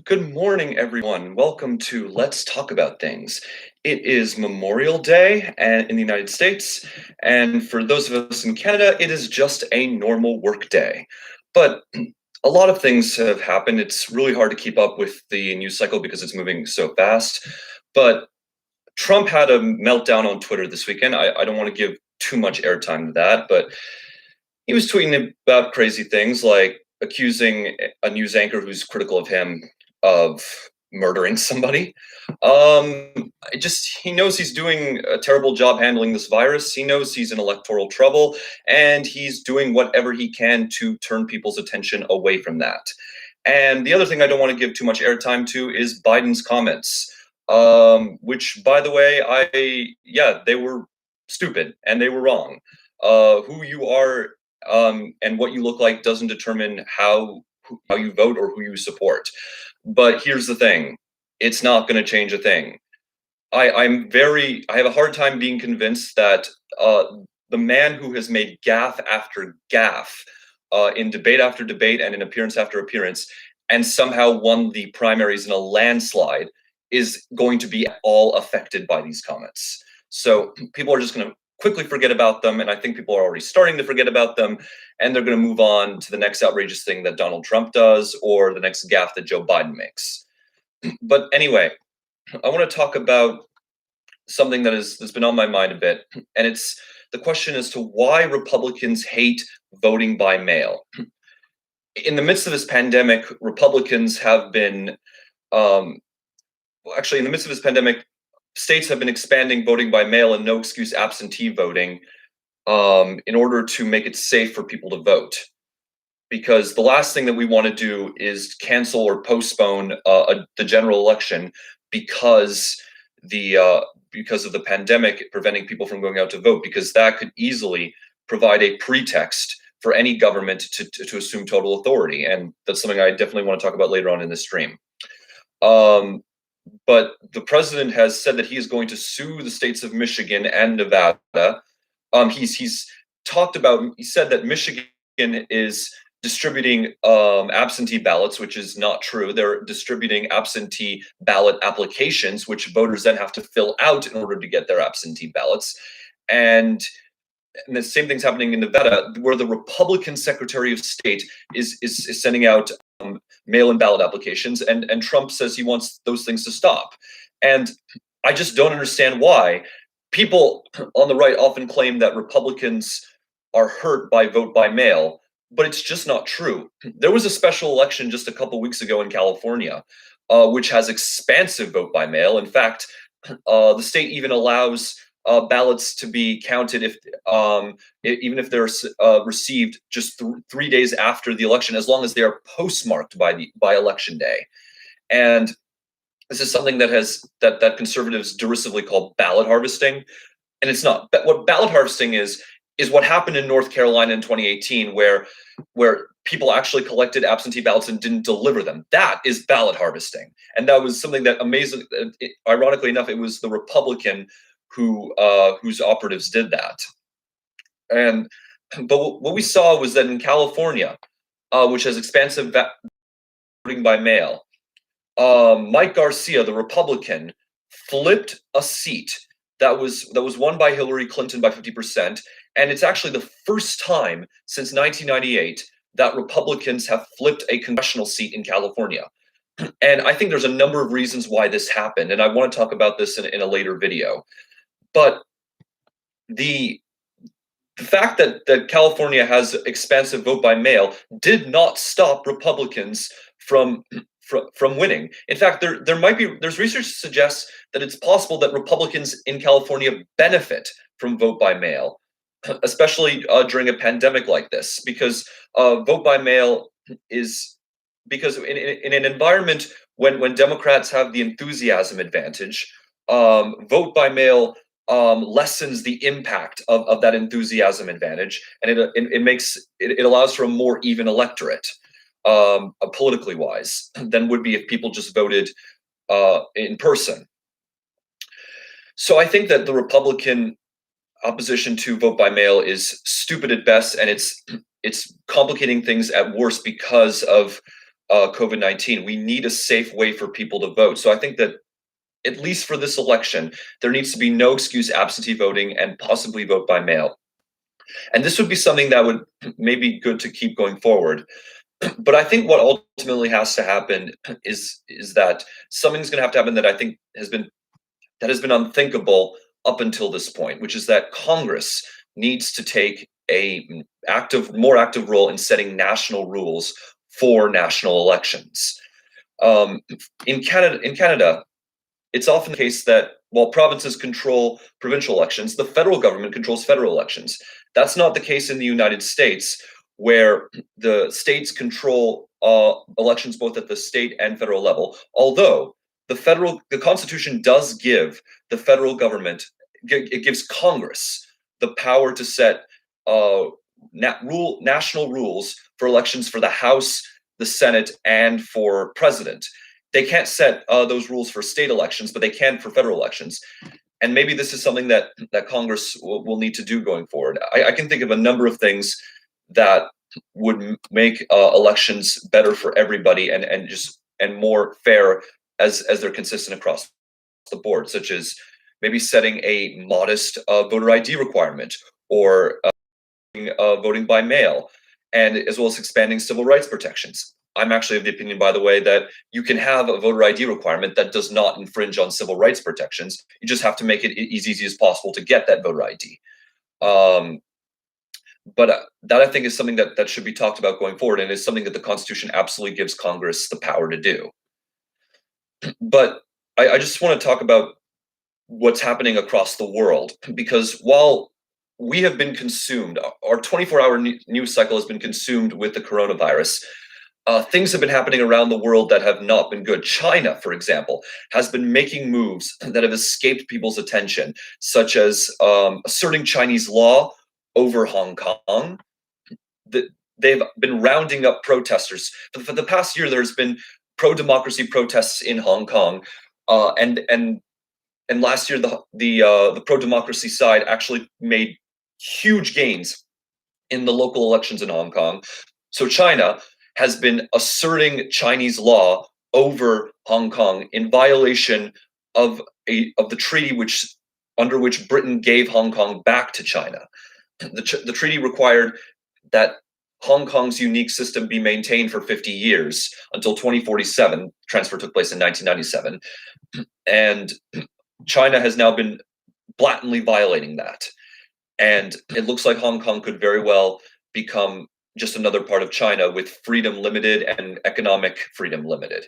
Good morning, everyone. Welcome to Let's Talk About Things. It is Memorial Day in the United States, and for those of us in Canada, it is just a normal work day. But a lot of things have happened. It's really hard to keep up with the news cycle because it's moving so fast. But Trump had a meltdown on Twitter this weekend. I don't want to give too much airtime to that, but he was tweeting about crazy things like accusing a news anchor who's critical of him of murdering somebody. He knows he's doing a terrible job handling this virus. He knows he's in electoral trouble, and he's doing whatever he can to turn people's attention away from that. And the other thing I don't want to give too much airtime to is Biden's comments, which, by the way, they were stupid and they were wrong. Who you are and what you look like doesn't determine how you vote or who you support. But here's the thing: it's not going to change a thing. I have a hard time being convinced that the man who has made gaffe after gaffe in debate after debate and in appearance after appearance, and somehow won the primaries in a landslide, is going to be all affected by these comments. So people are just going to quickly forget about them, and I think people are already starting to forget about them, and they're going to move on to the next outrageous thing that Donald Trump does or the next gaffe that Joe Biden makes. But anyway, I want to talk about something that's been on my mind a bit, and it's the question as to why Republicans hate voting by mail. In the midst of this pandemic, Republicans have been, actually, in the midst of this pandemic, states have been expanding voting by mail and no excuse absentee voting in order to make it safe for people to vote. Because the last thing that we want to do is cancel or postpone the general election because because of the pandemic preventing people from going out to vote, because that could easily provide a pretext for any government to assume total authority. And that's something I definitely want to talk about later on in this stream. But the president has said that he is going to sue the states of Michigan and Nevada. He's said that Michigan is distributing absentee ballots, which is not true. They're distributing absentee ballot applications, which voters then have to fill out in order to get their absentee ballots. And the same thing's happening in Nevada, where the Republican Secretary of State is sending out mail-in ballot applications, and Trump says he wants those things to stop. And I just don't understand why. People on the right often claim that Republicans are hurt by vote by mail, but it's just not true. There was a special election just a couple weeks ago in California, which has expansive vote by mail. In fact, the state even allows ballots to be counted even if they're received just 3 days after the election, as long as they are postmarked by election day. And this is something that conservatives derisively call ballot harvesting, and it's not. But what ballot harvesting is what happened in North Carolina in 2018, where people actually collected absentee ballots and didn't deliver them. That is ballot harvesting, and that was something that ironically enough, it was the Republican whose operatives did that. But what we saw was that in California, which has expansive voting by mail, Mike Garcia, the Republican, flipped a seat that was won by Hillary Clinton by 50%, and it's actually the first time since 1998 that Republicans have flipped a congressional seat in California. And I think there's a number of reasons why this happened, and I want to talk about this in a later video. But the fact that California has expansive vote by mail did not stop Republicans from winning. In fact, there's research that suggests that it's possible that Republicans in California benefit from vote by mail, especially during a pandemic like this, because vote by mail is because in an environment when Democrats have the enthusiasm advantage, vote by mail lessens the impact of that enthusiasm advantage, and it allows for a more even electorate, politically wise, than would be if people just voted in person. So I think that the Republican opposition to vote by mail is stupid at best, and it's complicating things at worst because of COVID-19. We need a safe way for people to vote. So I think that at least for this election, there needs to be no excuse absentee voting and possibly vote by mail. And this would be something that would maybe good to keep going forward. But I think what ultimately has to happen is that something's going to have to happen that I think has been unthinkable up until this point, which is that Congress needs to take a more active role in setting national rules for national elections. In Canada, it's often the case that while provinces control provincial elections, the federal government controls federal elections. That's not the case in the United States, where the states control elections both at the state and federal level. Although the Constitution does give the federal government, it gives Congress the power to set national rules for elections for the House, the Senate, and for president. They can't set those rules for state elections, but they can for federal elections. And maybe this is something that Congress will need to do going forward. I can think of a number of things that would make elections better for everybody and more fair as they're consistent across the board, such as maybe setting a modest voter ID requirement, or voting by mail, and as well as expanding civil rights protections. I'm actually of the opinion, by the way, that you can have a voter ID requirement that does not infringe on civil rights protections. You just have to make it as easy as possible to get that voter ID. But that, I think, is something that should be talked about going forward, and is something that the Constitution absolutely gives Congress the power to do. But I just want to talk about what's happening across the world, because while we have been consumed, our 24-hour news cycle has been consumed with the coronavirus, things have been happening around the world that have not been good. China, for example, has been making moves that have escaped people's attention, such as asserting Chinese law over Hong Kong. They've been rounding up protesters. For the past year, there's been pro-democracy protests in Hong Kong, and last year the pro-democracy side actually made huge gains in the local elections in Hong Kong. So China has been asserting Chinese law over Hong Kong in violation of the treaty under which Britain gave Hong Kong back to China. The treaty required that Hong Kong's unique system be maintained for 50 years until 2047. Transfer took place in 1997. And China has now been blatantly violating that. And it looks like Hong Kong could very well become just another part of China, with freedom limited and economic freedom limited.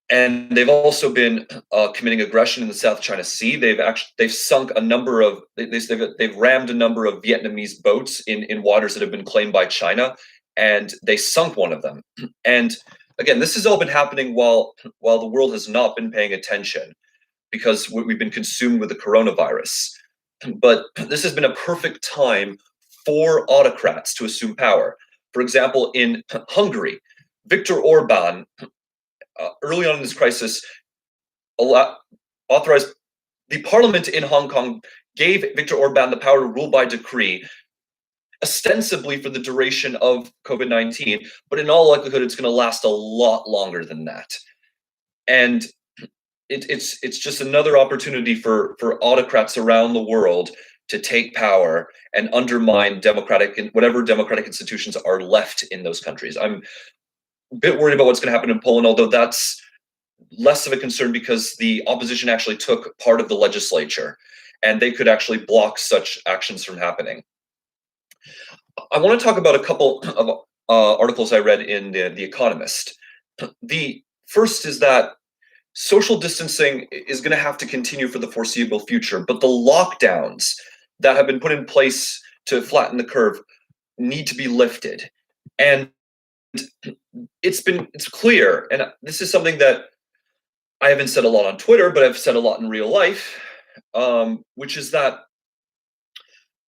And they've also been committing aggression in the South China Sea. They've sunk a number of they've rammed a number of Vietnamese boats in waters that have been claimed by China, and they sunk one of them. And again, this has all been happening while the world has not been paying attention, because we've been consumed with the coronavirus. But this has been a perfect time for autocrats to assume power. For example, in Hungary, Viktor Orban, early on in this crisis, authorized the parliament in Hong Kong, gave Viktor Orban the power to rule by decree, ostensibly for the duration of COVID-19, but in all likelihood, it's going to last a lot longer than that. And it's just another opportunity for autocrats around the world to take power and undermine whatever democratic institutions are left in those countries. I'm a bit worried about what's going to happen in Poland, although that's less of a concern because the opposition actually took part of the legislature, and they could actually block such actions from happening. I want to talk about a couple of articles I read in The Economist. The first is that social distancing is going to have to continue for the foreseeable future, but the lockdowns that have been put in place to flatten the curve need to be lifted. And it's clear, and this is something that I haven't said a lot on Twitter, but I've said a lot in real life, which is that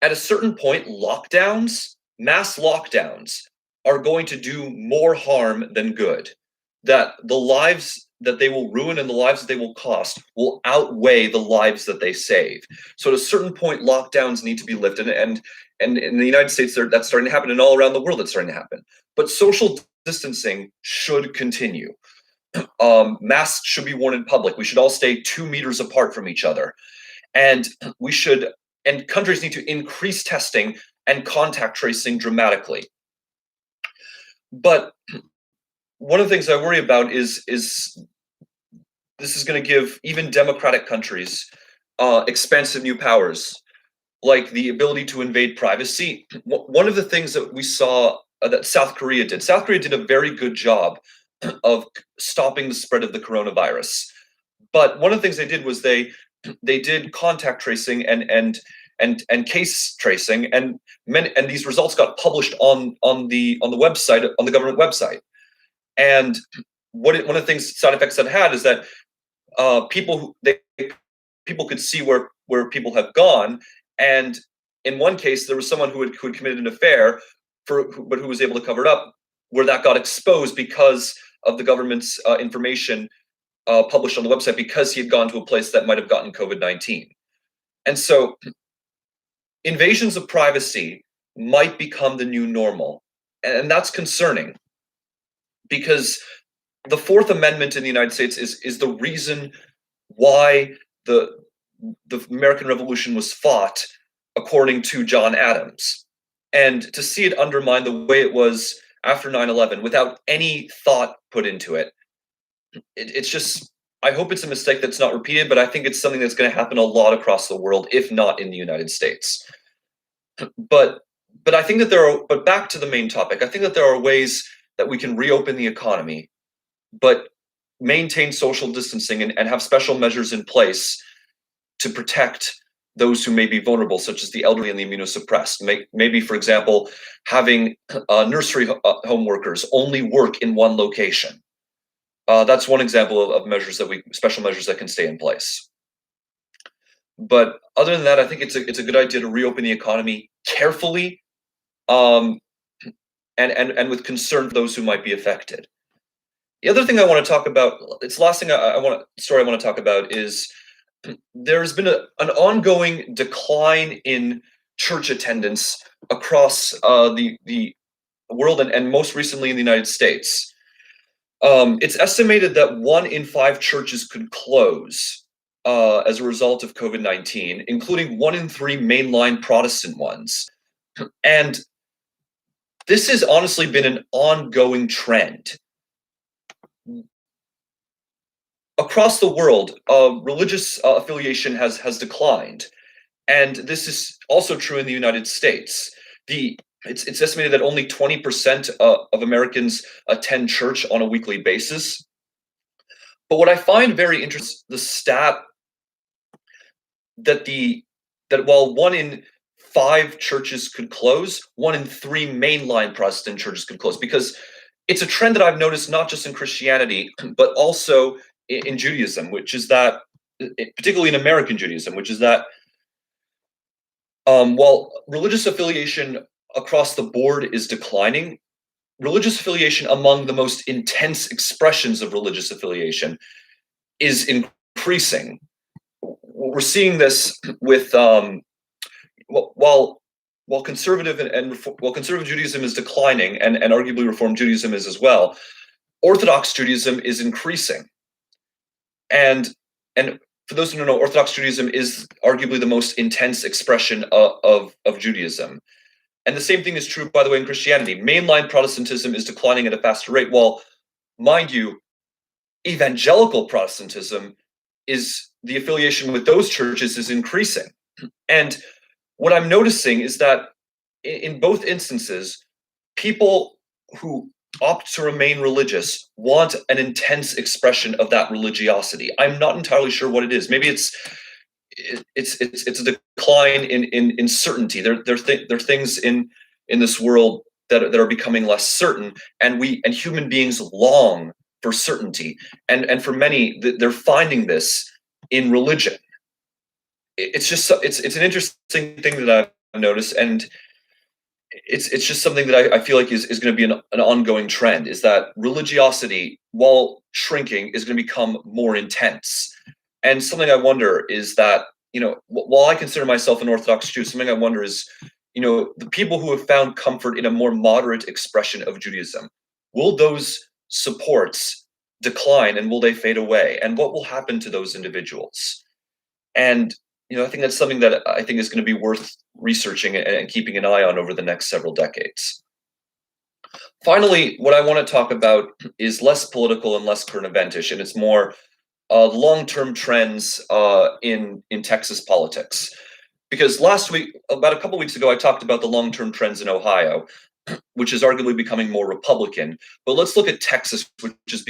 at a certain point, mass lockdowns, are going to do more harm than good. That the lives that they will ruin and the lives that they will cost will outweigh the lives that they save. So at a certain point, lockdowns need to be lifted, and in the United States, that's starting to happen, and all around the world, that's starting to happen. But social distancing should continue. Masks should be worn in public. We should all stay 2 meters apart from each other. And we should, and countries need to increase testing and contact tracing dramatically. But one of the things I worry about is this is going to give even democratic countries expansive new powers, like the ability to invade privacy. One of the things that we saw that South Korea did a very good job of stopping the spread of the coronavirus. But one of the things they did was they did contact tracing and case tracing, and these results got published on the website, on the government website. And one of the things, side effects that had is that people could see where people have gone. And in one case, there was someone who had committed an affair, but who was able to cover it up, where that got exposed because of the government's information published on the website, because he had gone to a place that might have gotten COVID-19. And so invasions of privacy might become the new normal. And that's concerning, because the Fourth Amendment in the United States is the reason why the American Revolution was fought, according to John Adams. And to see it undermined the way it was after 9/11 without any thought put into it, it's just, I hope it's a mistake that's not repeated, but I think it's something that's going to happen a lot across the world, if not in the United States. But I think that but back to the main topic, I think that there are ways that we can reopen the economy, but maintain social distancing and have special measures in place to protect those who may be vulnerable, such as the elderly and the immunosuppressed. Maybe, for example, having nursery home workers only work in one location. That's one example of special measures that can stay in place. But other than that, I think it's a good idea to reopen the economy carefully, and with concern for those who might be affected. The other thing I want to talk about, it's the last thing I want to talk about, is there's been an ongoing decline in church attendance across the world, and most recently in the United States. It's estimated that 1 in 5 churches could close as a result of COVID-19, including 1 in 3 mainline Protestant ones. And this has honestly been an ongoing trend. Across the world, religious affiliation has declined, and this is also true in the United States. It's estimated that only 20% of Americans attend church on a weekly basis. But what I find very interesting, the stat that while 1 in 5 churches could close, 1 in 3 mainline Protestant churches could close, because it's a trend that I've noticed not just in Christianity, but also in Judaism, which is that, particularly in American Judaism, which is that while religious affiliation across the board is declining, religious affiliation among the most intense expressions of religious affiliation is increasing. We're seeing this with while conservative conservative Judaism is declining, and arguably Reform Judaism is as well, Orthodox Judaism is increasing. And for those who don't know, Orthodox Judaism is arguably the most intense expression of Judaism. And the same thing is true, by the way, in Christianity. Mainline Protestantism is declining at a faster rate, while, mind you, evangelical Protestantism is, the affiliation with those churches is increasing. And what I'm noticing is that in both instances, people who opt to remain religious want an intense expression of that religiosity. I'm not entirely sure what it is. Maybe it's a decline in certainty. There are things in this world that are becoming less certain, and human beings long for certainty. And for many, they're finding this in religion. It's an interesting thing that I've noticed, and it's just something that I feel like is going to be an ongoing trend, is that religiosity, while shrinking, is going to become more intense. And something I wonder is that, while I consider myself an Orthodox Jew, something I wonder is, the people who have found comfort in a more moderate expression of Judaism, will those supports decline and will they fade away? And what will happen to those individuals? And I think that's something that I think is going to be worth researching and keeping an eye on over the next several decades. Finally, what I want to talk about is less political and less current eventish, and it's more long-term trends in Texas politics. Because last week, about a couple weeks ago, I talked about the long-term trends in Ohio, which is arguably becoming more Republican. But let's look at Texas, which is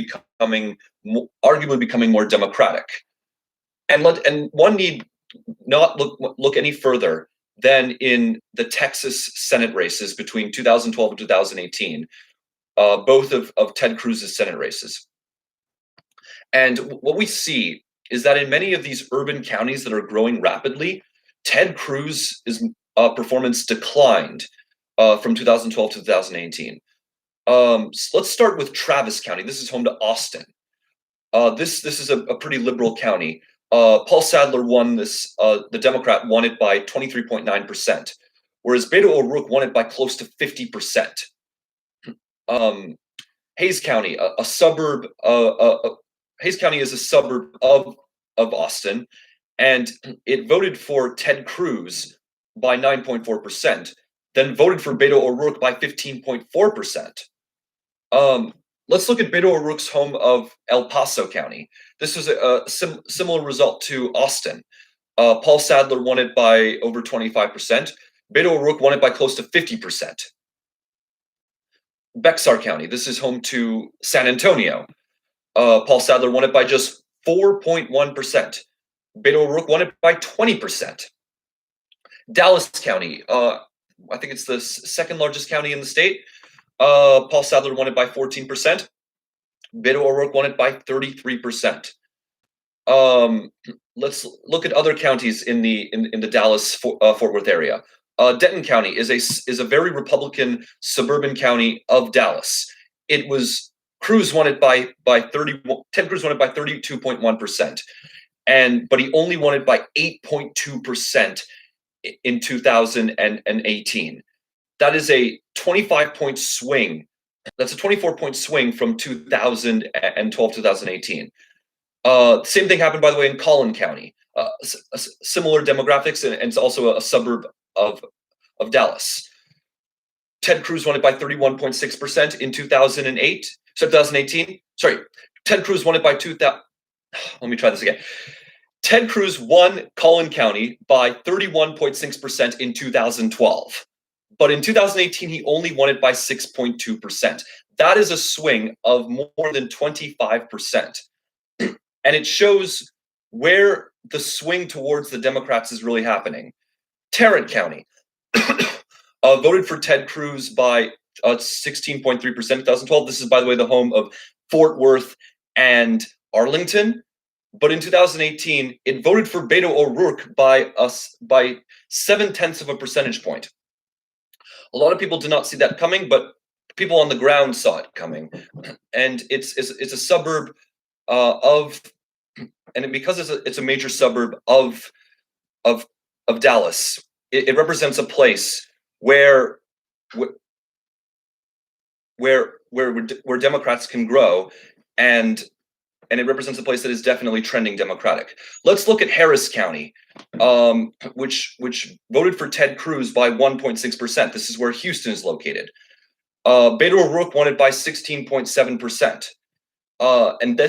arguably becoming more Democratic. And one need not look any further than in the Texas Senate races between 2012 and 2018, both of Ted Cruz's Senate races. And what we see is that in many of these urban counties that are growing rapidly, Ted Cruz's performance declined from 2012 to 2018. Let's start with Travis County. This is home to Austin. This is a pretty liberal county. Paul Sadler won this. The Democrat won it by 23.9%, whereas Beto O'Rourke won it by close to 50%. Hays County, a suburb. Hays County is a suburb of Austin, and it voted for Ted Cruz by 9.4%, then voted for Beto O'Rourke by 15.4%. Let's look at Beto O'Rourke's home of El Paso County. This was a similar result to Austin. Paul Sadler won it by over 25%. Beto O'Rourke won it by close to 50%. Bexar County, this is home to San Antonio. Paul Sadler won it by just 4.1%. Beto O'Rourke won it by 20%. Dallas County, I think it's the second largest county in the state. Paul Sadler won it by 14%. Beto O'Rourke won it by 33%. Let's look at other counties in the Dallas Fort Worth area. Denton County is a very Republican suburban county of Dallas. It was Cruz won it by 31. Ted Cruz won it by 32.1%, but he only won it by 8.2% in 2018. That is a 25-point swing. That's a 24-point swing from 2012 to 2018. Same thing happened, by the way, in Collin County. Similar demographics, and it's also a suburb of Dallas. Ted Cruz won it by 31.6% in 2018. Sorry, Ted Cruz won it by 2000. Let me try this again. Ted Cruz won Collin County by 31.6% in 2012. But in 2018, he only won it by 6.2%. That is a swing of more than 25%. And it shows where the swing towards the Democrats is really happening. Tarrant County voted for Ted Cruz by 16.3% in 2012. This is, by the way, the home of Fort Worth and Arlington. But in 2018, it voted for Beto O'Rourke by 0.7 of a percentage point. A lot of people did not see that coming, but people on the ground saw it coming. And it's a suburb because it's a major suburb of Dallas. It represents a place where Democrats can grow, and it represents a place that is definitely trending Democratic. Let's look at Harris County, which voted for Ted Cruz by 1.6%. This is where Houston is located. Beto O'Rourke won it by 16.7%. And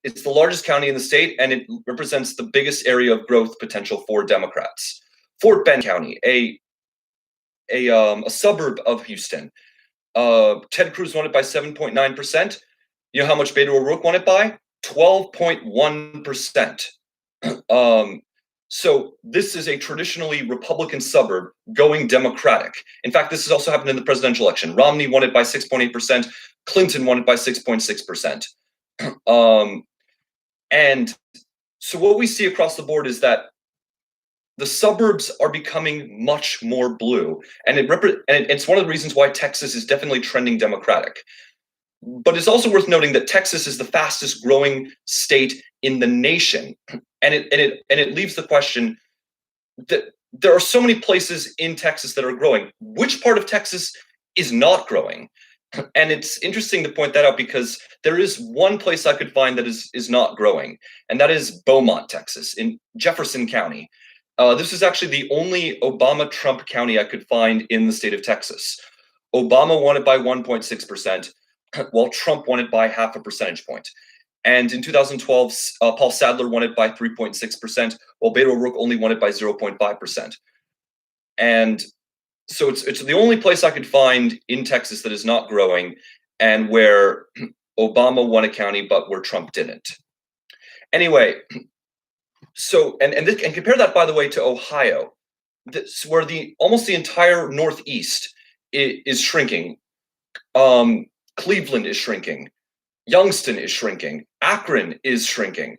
it's the largest county in the state, and it represents the biggest area of growth potential for Democrats. Fort Bend County, a suburb of Houston. Ted Cruz won it by 7.9%. You know how much Beto O'Rourke won it by? 12.1%. So this is a traditionally Republican suburb going Democratic. In fact, this has also happened in the presidential election. Romney won it by 6.8%. Clinton won it by 6.6%. And so what we see across the board is that the suburbs are becoming much more blue, and it's one of the reasons why Texas is definitely trending Democratic. But it's also worth noting that Texas is the fastest growing state in the nation, and it leaves the question that there are so many places in Texas that are growing. Which part of Texas is not growing? And it's interesting to point that out because there is one place I could find that is not growing, and that is Beaumont, Texas, in Jefferson County. This is actually the only Obama-Trump county I could find in the state of Texas. Obama won it by 1.6%, while Trump won it by half a percentage point. And in 2012, Paul Sadler won it by 3.6%, while Beto O'Rourke only won it by 0.5%. And so it's the only place I could find in Texas that is not growing, and where Obama won a county, but where Trump didn't. Anyway, so and compare that, by the way, to Ohio, where almost the entire Northeast is shrinking. Cleveland is shrinking. Youngstown is shrinking. Akron is shrinking.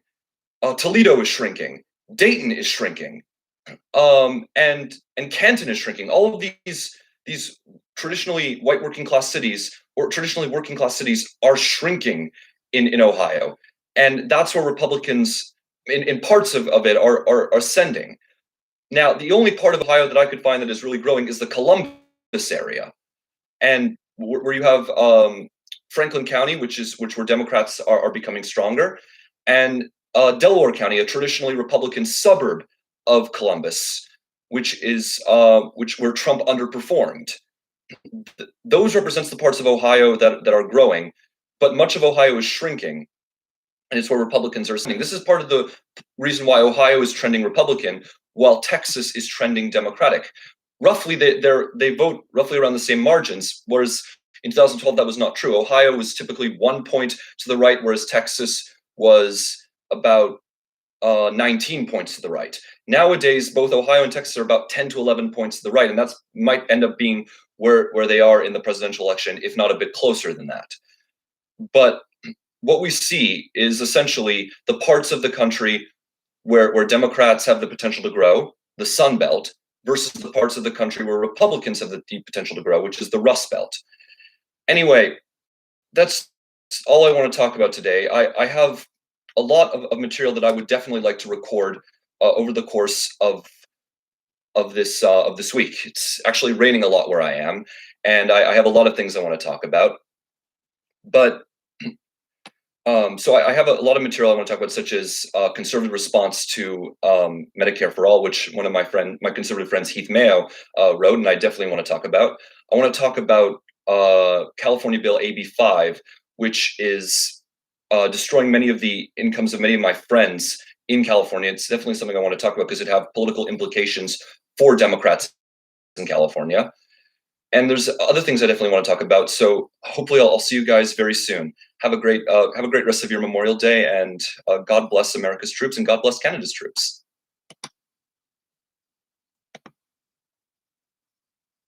Toledo is shrinking. Dayton is shrinking. And Canton is shrinking. All of these traditionally white working class cities, or traditionally working class cities, are shrinking in Ohio, and that's where Republicans in parts of it are ascending. Now, the only part of Ohio that I could find that is really growing is the Columbus area, and where you have Franklin County, which where Democrats are becoming stronger, and Delaware County, a traditionally Republican suburb of Columbus, which where Trump underperformed. Those represents the parts of Ohio that are growing, but much of Ohio is shrinking, and it's where Republicans are sitting. This is part of the reason why Ohio is trending Republican, while Texas is trending Democratic. Roughly, they vote roughly around the same margins, whereas in 2012 that was not true. Ohio was typically 1 point to the right, whereas Texas was about 19 points to the right. Nowadays, both Ohio and Texas are about 10 to 11 points to the right, and that might end up being where they are in the presidential election, if not a bit closer than that. But what we see is essentially the parts of the country where Democrats have the potential to grow, the Sun Belt, versus the parts of the country where Republicans have the potential to grow, which is the Rust Belt. Anyway, that's all I want to talk about today. I have a lot of material that I would definitely like to record over the course of this week. It's actually raining a lot where I am, and I have a lot of things I want to talk about. But so I have a lot of material I want to talk about, such as conservative response to Medicare for All, which one of my conservative friends, Heath Mayo, wrote, and I definitely want to talk about. I want to talk about California Bill AB 5, which is destroying many of the incomes of many of my friends in California. It's definitely something I want to talk about because it have political implications for Democrats in California. And there's other things I definitely want to talk about. So hopefully I'll see you guys very soon. Have a great rest of your Memorial Day, and God bless America's troops, and God bless Canada's troops.